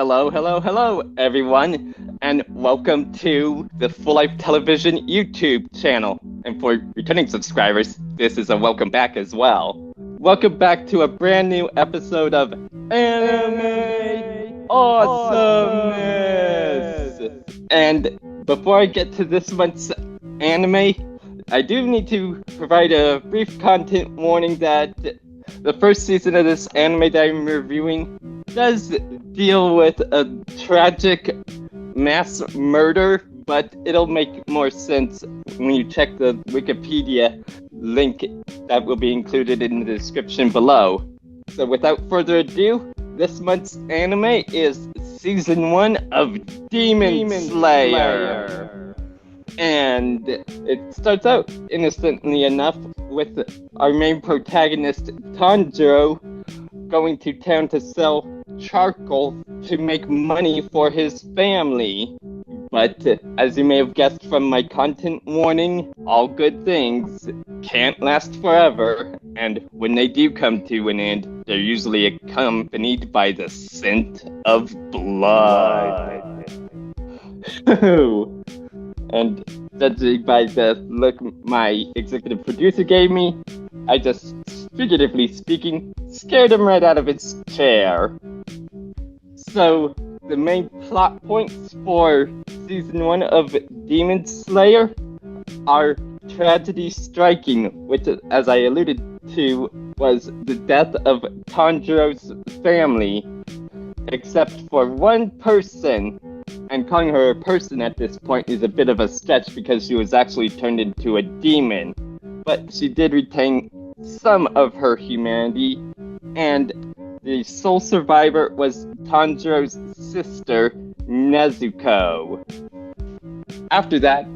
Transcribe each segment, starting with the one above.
Hello, everyone, and welcome to the Full Life Television YouTube channel. And for returning subscribers, this is a welcome back as well. Welcome back to a brand new episode of Anime Awesomeness! And before I get to this month's anime, I do need to provide a brief content warning that the first season of this anime that I'm reviewing does deal with a tragic mass murder, but it'll make more sense when you check the Wikipedia link that will be included in the description below. So without further ado, this month's anime is Season 1 of Demon Slayer. And it starts out innocently enough with our main protagonist, Tanjiro, going to town to sell charcoal to make money for his family. But as you may have guessed from my content warning, all good things can't last forever, and when they do come to an end, they're usually accompanied by the scent of blood. And judging by the look my executive producer gave me, I just, figuratively speaking, scared him right out of his chair. So, the main plot points for Season 1 of Demon Slayer are tragedy striking, which, as I alluded to, was the death of Tanjiro's family, except for one person. And calling her a person at this point is a bit of a stretch because she was actually turned into a demon. But she did retain some of her humanity, and the sole survivor was Tanjiro's sister, Nezuko. After that,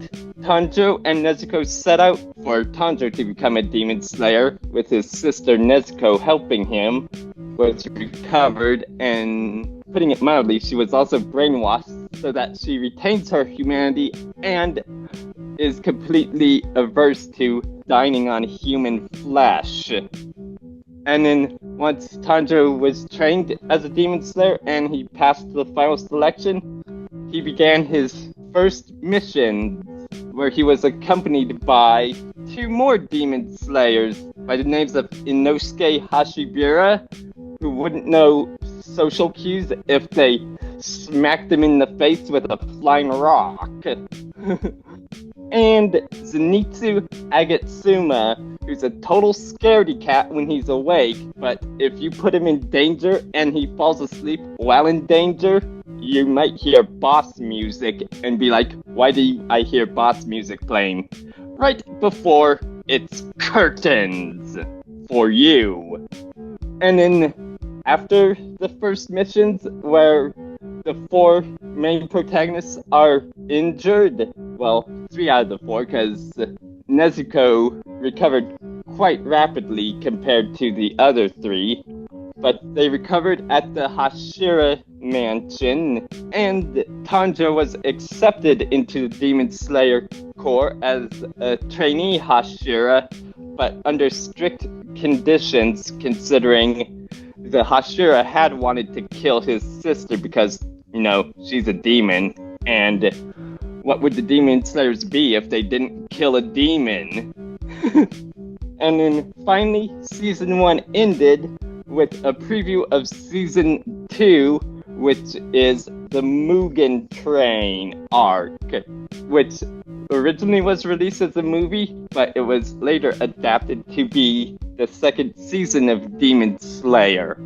Tanjiro and Nezuko set out for Tanjiro to become a demon slayer, with his sister Nezuko helping him, was recovered, and putting it mildly, she was also brainwashed so that she retains her humanity and is completely averse to dining on human flesh. And then once Tanjiro was trained as a demon slayer and he passed the final selection, he began his first mission, where he was accompanied by two more demon slayers by the names of Inosuke Hashibira, who wouldn't know social cues if they smacked him in the face with a flying rock. And Zenitsu Agatsuma, who's a total scaredy cat when he's awake, but if you put him in danger and he falls asleep while in danger, you might hear boss music and be like, why do I hear boss music playing? Right before it's curtains for you. And then after the first missions, where the four main protagonists are injured, well, 3 out of the 4, because Nezuko recovered quite rapidly compared to the other 3, but they recovered at the Hashira mansion, and Tanjiro was accepted into the Demon Slayer Corps as a trainee Hashira, but under strict conditions, considering the Hashira had wanted to kill his sister because, you know, she's a demon, and what would the Demon Slayers be if they didn't kill a demon? And then finally, Season 1 ended with a preview of Season 2, which is the Mugen Train arc, which originally was released as a movie, but it was later adapted to be the second season of Demon Slayer.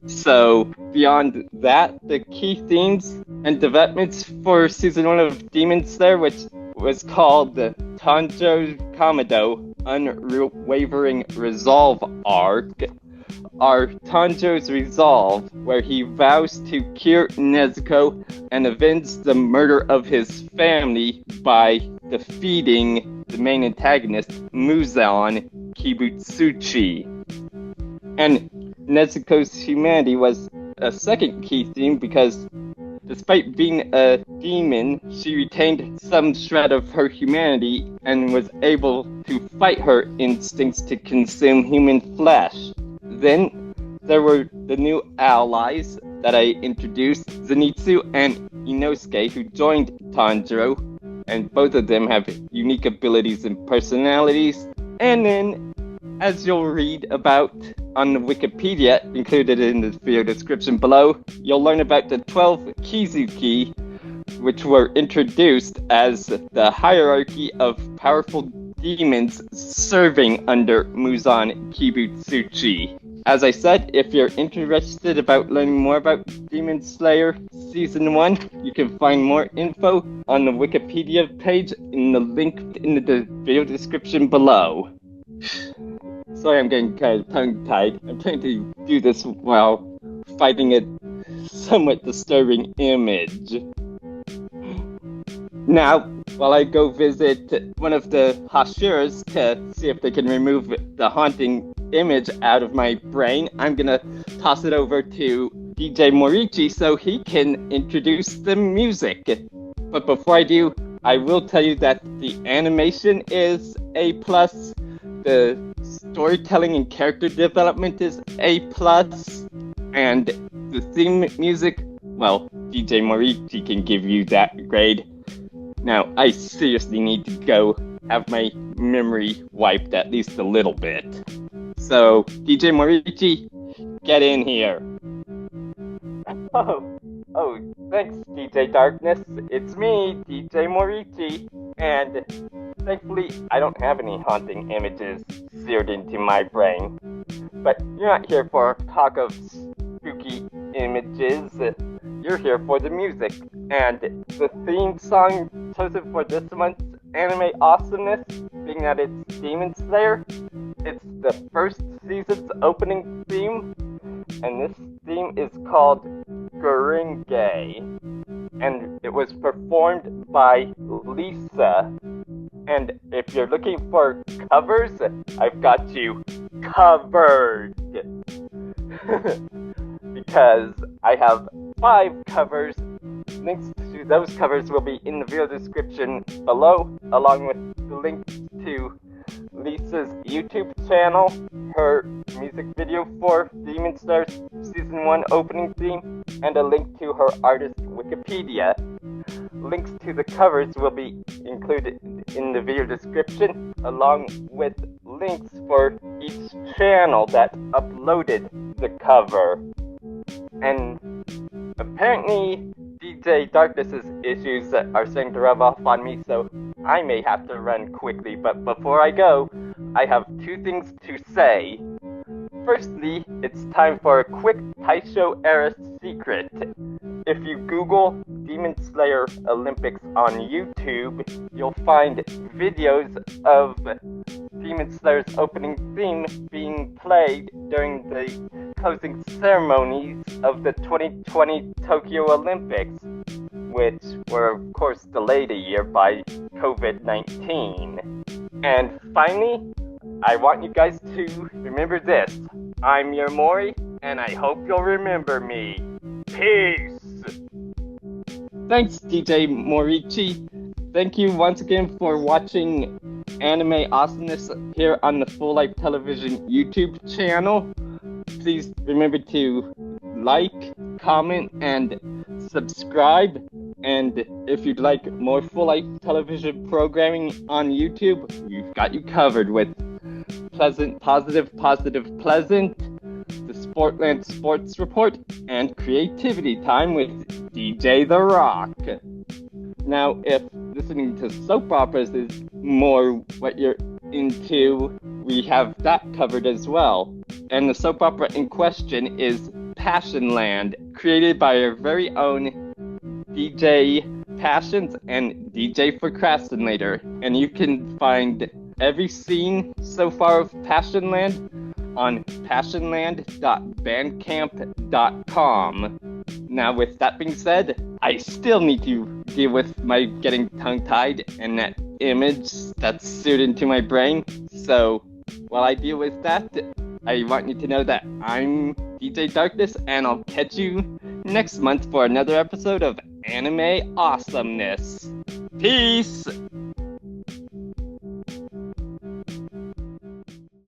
So, beyond that, the key themes and developments for Season 1 of Demon Slayer, which was called the Tanjiro Kamado Unwavering Resolve Arc, are Tanjiro's resolve, where he vows to cure Nezuko and avenge the murder of his family by defeating the main antagonist, Muzan Kibutsuchi. And Nezuko's humanity was a second key theme because, despite being a demon, she retained some shred of her humanity and was able to fight her instincts to consume human flesh. Then there were the new allies, that I introduced Zenitsu and Inosuke, who joined Tanjiro, and both of them have unique abilities and personalities. And then, as you'll read about on the Wikipedia, included in the video description below, you'll learn about the 12 Kizuki, which were introduced as the hierarchy of powerful demons serving under Muzan Kibutsuchi. As I said, if you're interested about learning more about Demon Slayer Season 1, you can find more info on the Wikipedia page in the link in the video description below. Sorry, I'm getting kind of tongue-tied. I'm trying to do this while fighting a somewhat disturbing image. Now, while I go visit one of the Hashiras to see if they can remove the haunting image out of my brain, I'm gonna toss it over to DJ Morichi so he can introduce the music. But before I do, I will tell you that the animation is A+, the storytelling and character development is A+, and the theme music, well, DJ Morichi can give you that grade. Now, I seriously need to go have my memory wiped at least a little bit. So, DJ Morichi, get in here. Oh, thanks, DJ Darkness. It's me, DJ Morichi, and thankfully, I don't have any haunting images seared into my brain. But you're not here for talk of spooky images. You're here for the music, and the theme song chosen for this month's anime awesomeness, being that it's Demon Slayer, it's the first season's opening theme, and this theme is called Gurenge, and it was performed by Lisa. And if you're looking for covers, I've got you covered. Because I have 5 covers. Links to those covers will be in the video description below, along with the link to Lisa's YouTube channel, her music video for Demon Slayer Season 1 opening theme, and a link to her artist Wikipedia. Links to the covers will be included in the video description, along with links for each channel that uploaded the cover. And apparently, DJ Darkness's issues are starting to rub off on me, so I may have to run quickly. But before I go, I have 2 things to say. Firstly, it's time for a quick Taisho era secret. If you Google Demon Slayer Olympics on YouTube, you'll find videos of Demon Slayer's opening theme being played during the closing ceremonies of the 2020 Tokyo Olympics, which were of course delayed a year by COVID-19. And finally, I want you guys to remember this. I'm your Mori, and I hope you'll remember me. Peace! Thanks, DJ Morichi. Thank you once again for watching Anime Awesomeness here on the Full Life Television YouTube channel. Please remember to like, comment, and subscribe. And if you'd like more Full Life Television programming on YouTube, we've got you covered with Pleasant, Positive, Pleasant, the Sportland Sports Report, and Creativity Time with DJ The Rock. Now, if listening to soap operas is more what you're into, we have that covered as well. And the soap opera in question is Passionland, created by our very own DJ Passions and DJ Procrastinator. And you can find every scene so far of Passionland on passionland.bandcamp.com. Now, with that being said, I still need to deal with my getting tongue-tied and that image that's seared into my brain. So, while I deal with that, I want you to know that I'm DJ Darkness, and I'll catch you next month for another episode of Anime Awesomeness. Peace!